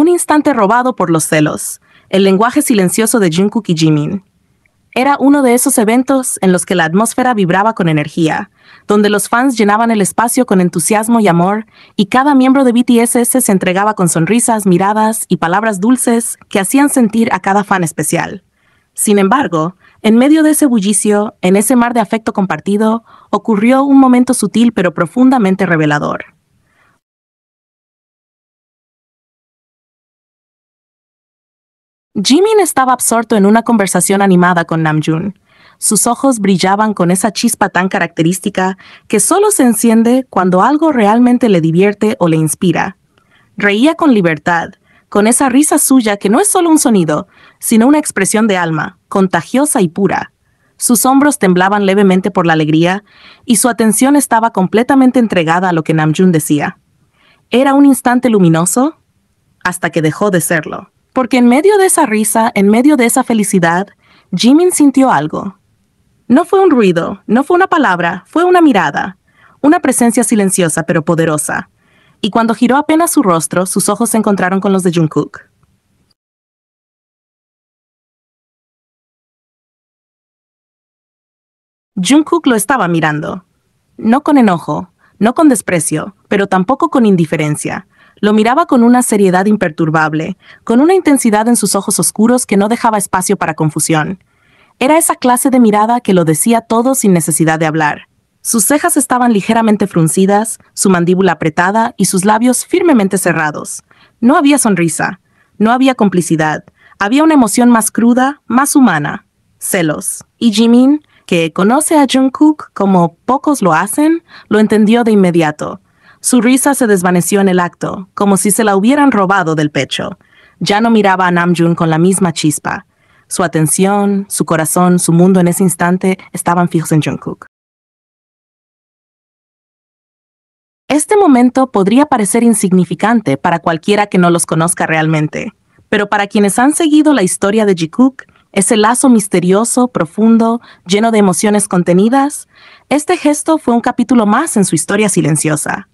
Un instante robado por los celos, el lenguaje silencioso de Jungkook y Jimin. Era uno de esos eventos en los que la atmósfera vibraba con energía, donde los fans llenaban el espacio con entusiasmo y amor, y cada miembro de BTS se entregaba con sonrisas, miradas y palabras dulces que hacían sentir a cada fan especial. Sin embargo, en medio de ese bullicio, en ese mar de afecto compartido, ocurrió un momento sutil pero profundamente revelador. Jimin estaba absorto en una conversación animada con Namjoon. Sus ojos brillaban con esa chispa tan característica que solo se enciende cuando algo realmente le divierte o le inspira. Reía con libertad, con esa risa suya que no es solo un sonido, sino una expresión de alma, contagiosa y pura. Sus hombros temblaban levemente por la alegría y su atención estaba completamente entregada a lo que Namjoon decía. Era un instante luminoso hasta que dejó de serlo. Porque en medio de esa risa, en medio de esa felicidad, Jimin sintió algo. No fue un ruido, no fue una palabra, fue una mirada, una presencia silenciosa pero poderosa. Y cuando giró apenas su rostro, sus ojos se encontraron con los de Jungkook. Jungkook lo estaba mirando. No con enojo, no con desprecio, pero tampoco con indiferencia. Lo miraba con una seriedad imperturbable, con una intensidad en sus ojos oscuros que no dejaba espacio para confusión. Era esa clase de mirada que lo decía todo sin necesidad de hablar. Sus cejas estaban ligeramente fruncidas, su mandíbula apretada y sus labios firmemente cerrados. No había sonrisa, no había complicidad, había una emoción más cruda, más humana. Celos. Y Jimin, que conoce a Jungkook como pocos lo hacen, lo entendió de inmediato. Su risa se desvaneció en el acto, como si se la hubieran robado del pecho. Ya no miraba a Namjoon con la misma chispa. Su atención, su corazón, su mundo en ese instante estaban fijos en Jungkook. Este momento podría parecer insignificante para cualquiera que no los conozca realmente, pero para quienes han seguido la historia de Jungkook, ese lazo misterioso, profundo, lleno de emociones contenidas, este gesto fue un capítulo más en su historia silenciosa.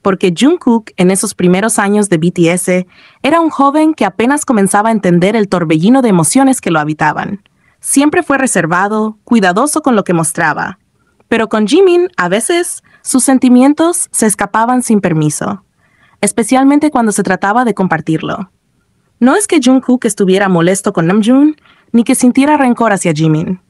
Porque Jungkook, en esos primeros años de BTS, era un joven que apenas comenzaba a entender el torbellino de emociones que lo habitaban. Siempre fue reservado, cuidadoso con lo que mostraba. Pero con Jimin, a veces, sus sentimientos se escapaban sin permiso, especialmente cuando se trataba de compartirlo. No es que Jungkook estuviera molesto con Namjoon, ni que sintiera rencor hacia Jimin.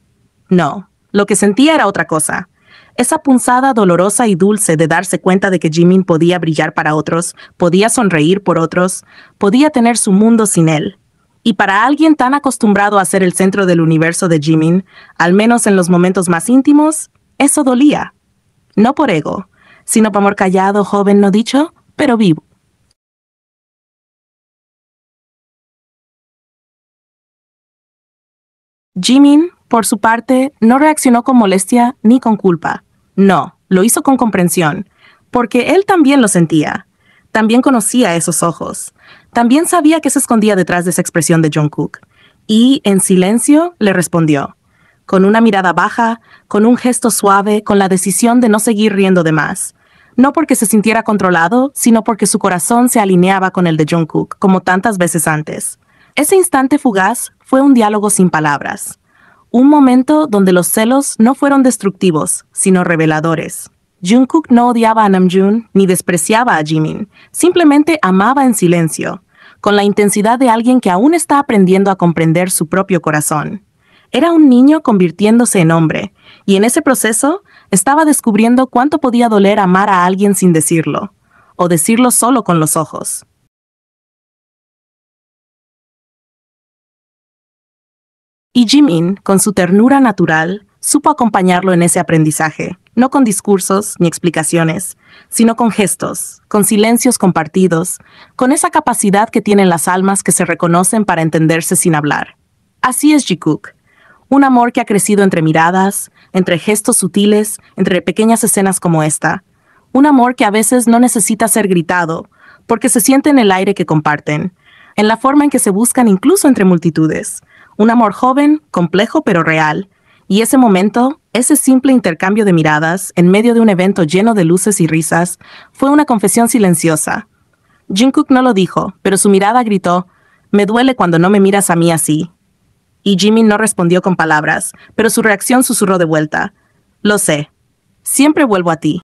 No, lo que sentía era otra cosa. Esa punzada dolorosa y dulce de darse cuenta de que Jimin podía brillar para otros, podía sonreír por otros, podía tener su mundo sin él. Y para alguien tan acostumbrado a ser el centro del universo de Jimin, al menos en los momentos más íntimos, eso dolía. No por ego, sino por amor callado, joven no dicho, pero vivo. Jimin, por su parte, no reaccionó con molestia ni con culpa. No, lo hizo con comprensión, porque él también lo sentía. También conocía esos ojos. También sabía que se escondía detrás de esa expresión de Jungkook. Y, en silencio, le respondió. Con una mirada baja, con un gesto suave, con la decisión de no seguir riendo de más. No porque se sintiera controlado, sino porque su corazón se alineaba con el de Jungkook, como tantas veces antes. Ese instante fugaz fue un diálogo sin palabras. Un momento donde los celos no fueron destructivos, sino reveladores. Jungkook no odiaba a Namjoon ni despreciaba a Jimin, simplemente amaba en silencio, con la intensidad de alguien que aún está aprendiendo a comprender su propio corazón. Era un niño convirtiéndose en hombre, y en ese proceso estaba descubriendo cuánto podía doler amar a alguien sin decirlo, o decirlo solo con los ojos. Y Jimin, con su ternura natural, supo acompañarlo en ese aprendizaje, no con discursos ni explicaciones, sino con gestos, con silencios compartidos, con esa capacidad que tienen las almas que se reconocen para entenderse sin hablar. Así es Jungkook, un amor que ha crecido entre miradas, entre gestos sutiles, entre pequeñas escenas como esta. Un amor que a veces no necesita ser gritado, porque se siente en el aire que comparten, en la forma en que se buscan incluso entre multitudes. Un amor joven, complejo pero real. Y ese momento, ese simple intercambio de miradas, en medio de un evento lleno de luces y risas, fue una confesión silenciosa. Jungkook no lo dijo, pero su mirada gritó, «Me duele cuando no me miras a mí así». Y Jimin no respondió con palabras, pero su reacción susurró de vuelta, «Lo sé. Siempre vuelvo a ti».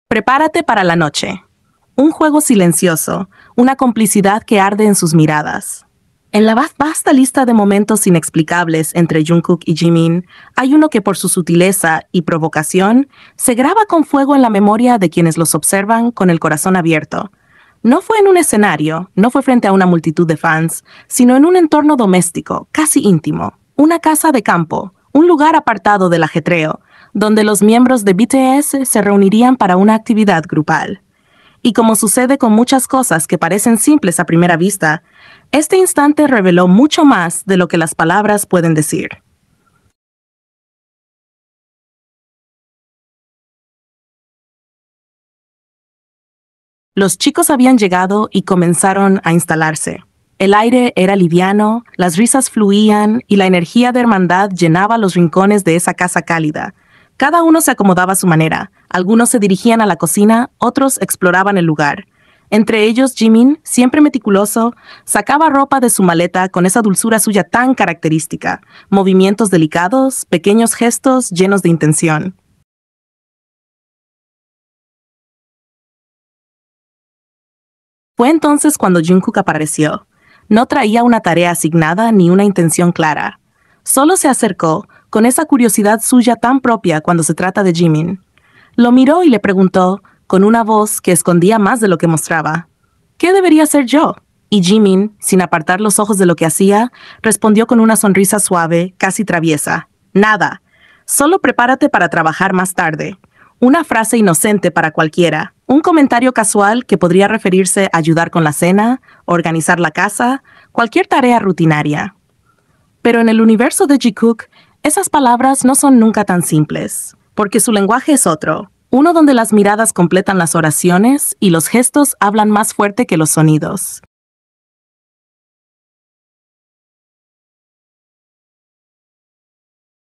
Prepárate para la noche. Un juego silencioso, una complicidad que arde en sus miradas. En la vasta lista de momentos inexplicables entre Jungkook y Jimin, hay uno que por su sutileza y provocación se graba con fuego en la memoria de quienes los observan con el corazón abierto. No fue en un escenario, no fue frente a una multitud de fans, sino en un entorno doméstico, casi íntimo. Una casa de campo, un lugar apartado del ajetreo, donde los miembros de BTS se reunirían para una actividad grupal. Y como sucede con muchas cosas que parecen simples a primera vista, este instante reveló mucho más de lo que las palabras pueden decir. Los chicos habían llegado y comenzaron a instalarse. El aire era liviano, las risas fluían y la energía de hermandad llenaba los rincones de esa casa cálida. Cada uno se acomodaba a su manera. Algunos se dirigían a la cocina, otros exploraban el lugar. Entre ellos, Jimin, siempre meticuloso, sacaba ropa de su maleta con esa dulzura suya tan característica, movimientos delicados, pequeños gestos llenos de intención. Fue entonces cuando Jungkook apareció. No traía una tarea asignada ni una intención clara. Solo se acercó, con esa curiosidad suya tan propia cuando se trata de Jimin. Lo miró y le preguntó, con una voz que escondía más de lo que mostraba, ¿qué debería hacer yo? Y Jimin, sin apartar los ojos de lo que hacía, respondió con una sonrisa suave, casi traviesa, nada. Solo prepárate para trabajar más tarde. Una frase inocente para cualquiera, un comentario casual que podría referirse a ayudar con la cena, organizar la casa, cualquier tarea rutinaria. Pero en el universo de Jikook, esas palabras no son nunca tan simples, porque su lenguaje es otro, uno donde las miradas completan las oraciones y los gestos hablan más fuerte que los sonidos.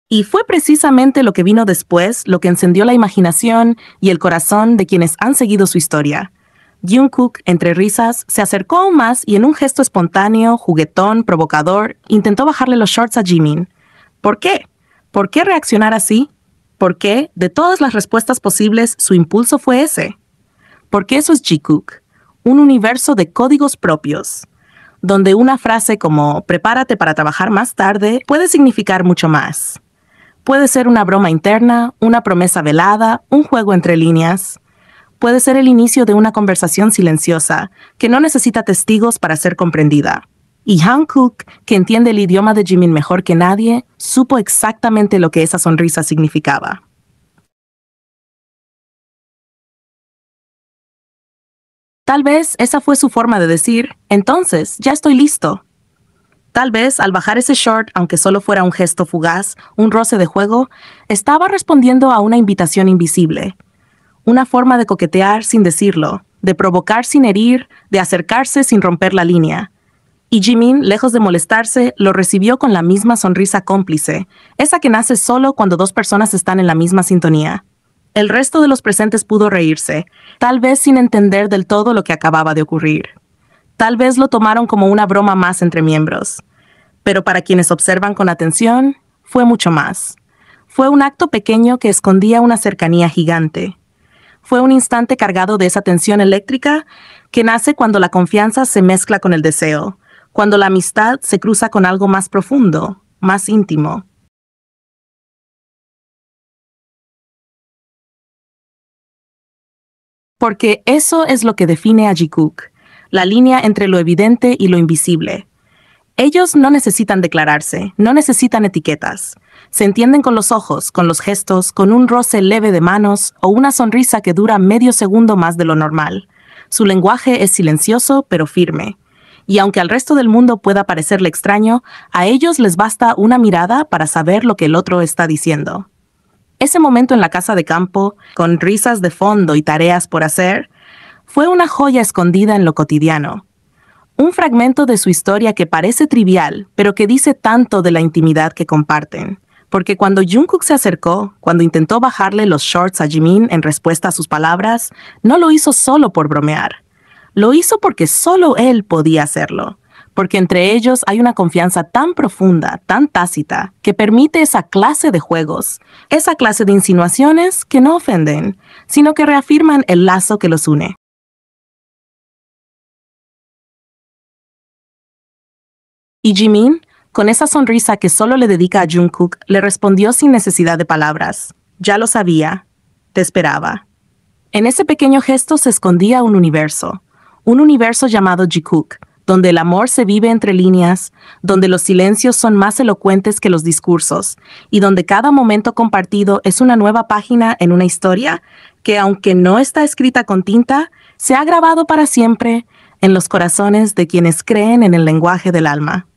Y fue precisamente lo que vino después lo que encendió la imaginación y el corazón de quienes han seguido su historia. Jungkook, entre risas, se acercó aún más y en un gesto espontáneo, juguetón, provocador, intentó bajarle los shorts a Jimin. ¿Por qué? ¿Por qué reaccionar así? ¿Por qué, de todas las respuestas posibles, su impulso fue ese? Porque eso es Jikook, un universo de códigos propios, donde una frase como «prepárate para trabajar más tarde» puede significar mucho más. Puede ser una broma interna, una promesa velada, un juego entre líneas. Puede ser el inicio de una conversación silenciosa, que no necesita testigos para ser comprendida. Y Jungkook, que entiende el idioma de Jimin mejor que nadie, supo exactamente lo que esa sonrisa significaba. Tal vez esa fue su forma de decir, entonces, ya estoy listo. Tal vez, al bajar ese short, aunque solo fuera un gesto fugaz, un roce de juego, estaba respondiendo a una invitación invisible. Una forma de coquetear sin decirlo, de provocar sin herir, de acercarse sin romper la línea. Y Jimin, lejos de molestarse, lo recibió con la misma sonrisa cómplice, esa que nace solo cuando dos personas están en la misma sintonía. El resto de los presentes pudo reírse, tal vez sin entender del todo lo que acababa de ocurrir. Tal vez lo tomaron como una broma más entre miembros. Pero para quienes observan con atención, fue mucho más. Fue un acto pequeño que escondía una cercanía gigante. Fue un instante cargado de esa tensión eléctrica que nace cuando la confianza se mezcla con el deseo, cuando la amistad se cruza con algo más profundo, más íntimo. Porque eso es lo que define a Jikook, la línea entre lo evidente y lo invisible. Ellos no necesitan declararse, no necesitan etiquetas. Se entienden con los ojos, con los gestos, con un roce leve de manos o una sonrisa que dura medio segundo más de lo normal. Su lenguaje es silencioso pero firme. Y aunque al resto del mundo pueda parecerle extraño, a ellos les basta una mirada para saber lo que el otro está diciendo. Ese momento en la casa de campo, con risas de fondo y tareas por hacer, fue una joya escondida en lo cotidiano. Un fragmento de su historia que parece trivial, pero que dice tanto de la intimidad que comparten. Porque cuando Jungkook se acercó, cuando intentó bajarle los shorts a Jimin en respuesta a sus palabras, no lo hizo solo por bromear. Lo hizo porque solo él podía hacerlo. Porque entre ellos hay una confianza tan profunda, tan tácita, que permite esa clase de juegos, esa clase de insinuaciones que no ofenden, sino que reafirman el lazo que los une. Y Jimin, con esa sonrisa que solo le dedica a Jungkook, le respondió sin necesidad de palabras. Ya lo sabía. Te esperaba. En ese pequeño gesto se escondía un universo llamado Jikook, donde el amor se vive entre líneas, donde los silencios son más elocuentes que los discursos, y donde cada momento compartido es una nueva página en una historia que, aunque no está escrita con tinta, se ha grabado para siempre en los corazones de quienes creen en el lenguaje del alma.